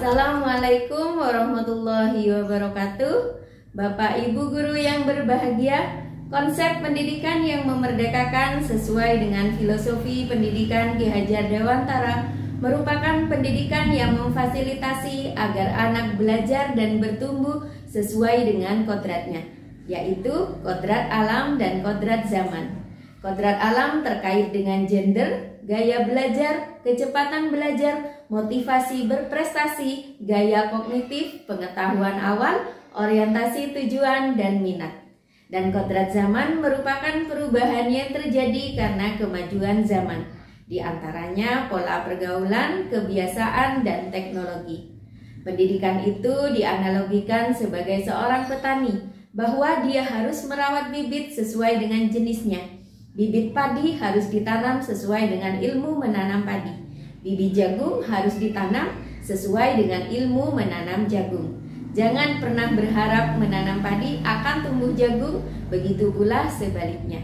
Assalamualaikum warahmatullahi wabarakatuh. Bapak Ibu guru yang berbahagia, konsep pendidikan yang memerdekakan sesuai dengan filosofi pendidikan Ki Hajar Dewantara merupakan pendidikan yang memfasilitasi agar anak belajar dan bertumbuh sesuai dengan kodratnya, yaitu kodrat alam dan kodrat zaman. Kodrat alam terkait dengan gender, gaya belajar, kecepatan belajar, motivasi berprestasi, gaya kognitif, pengetahuan awal, orientasi tujuan, dan minat. Dan kodrat zaman merupakan perubahan yang terjadi karena kemajuan zaman, di antaranya pola pergaulan, kebiasaan, dan teknologi. Pendidikan itu dianalogikan sebagai seorang petani, bahwa dia harus merawat bibit sesuai dengan jenisnya. Bibit padi harus ditanam sesuai dengan ilmu menanam padi. Bibit jagung harus ditanam sesuai dengan ilmu menanam jagung. Jangan pernah berharap menanam padi akan tumbuh jagung, begitu pula sebaliknya.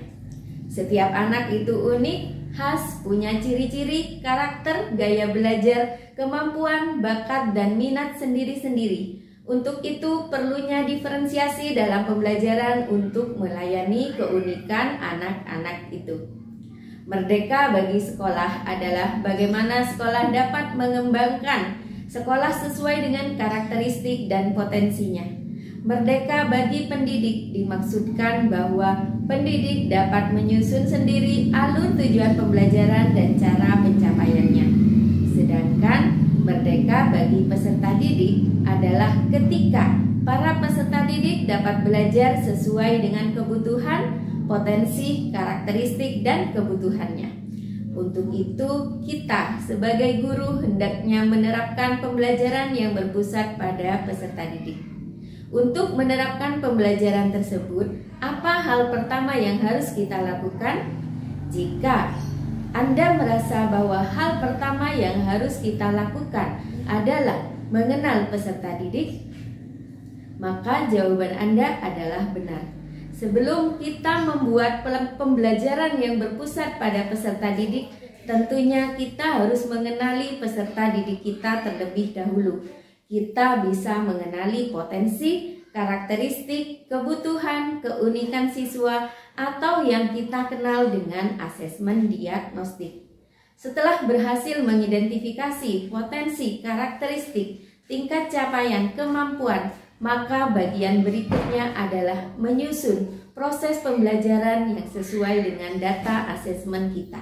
Setiap anak itu unik, khas, punya ciri-ciri, karakter, gaya belajar, kemampuan, bakat, dan minat sendiri-sendiri. Untuk itu perlunya diferensiasi dalam pembelajaran untuk melayani keunikan anak-anak itu. Merdeka bagi sekolah adalah bagaimana sekolah dapat mengembangkan sekolah sesuai dengan karakteristik dan potensinya. Merdeka bagi pendidik dimaksudkan bahwa pendidik dapat menyusun sendiri alur tujuan pembelajaran dan cara pencapaiannya. Sedangkan merdeka bagi peserta didik adalah ketika para peserta didik dapat belajar sesuai dengan kebutuhan, potensi, karakteristik, dan kebutuhannya. Untuk itu, kita sebagai guru hendaknya menerapkan pembelajaran yang berpusat pada peserta didik. Untuk menerapkan pembelajaran tersebut, apa hal pertama yang harus kita lakukan? Jika Anda merasa bahwa hal pertama yang harus kita lakukan adalah mengenal peserta didik, maka jawaban Anda adalah benar. Sebelum kita membuat pembelajaran yang berpusat pada peserta didik, tentunya kita harus mengenali peserta didik kita terlebih dahulu. Kita bisa mengenali potensi, karakteristik, kebutuhan, keunikan siswa, atau yang kita kenal dengan asesmen diagnostik. Setelah berhasil mengidentifikasi potensi, karakteristik, tingkat capaian, kemampuan, maka bagian berikutnya adalah menyusun proses pembelajaran yang sesuai dengan data asesmen kita.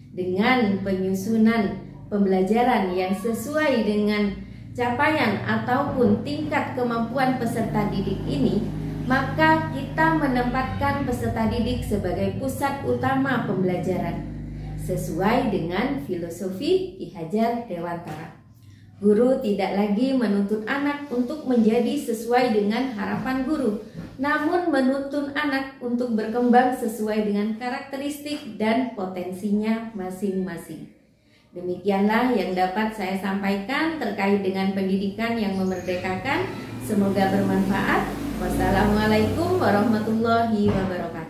Dengan penyusunan pembelajaran yang sesuai dengan capaian ataupun tingkat kemampuan peserta didik ini, maka kita menempatkan peserta didik sebagai pusat utama pembelajaran sesuai dengan filosofi Ki Hajar Dewantara. Guru tidak lagi menuntut anak untuk menjadi sesuai dengan harapan guru, namun menuntun anak untuk berkembang sesuai dengan karakteristik dan potensinya masing-masing. Demikianlah yang dapat saya sampaikan terkait dengan pendidikan yang memerdekakan. Semoga bermanfaat. Wassalamualaikum warahmatullahi wabarakatuh.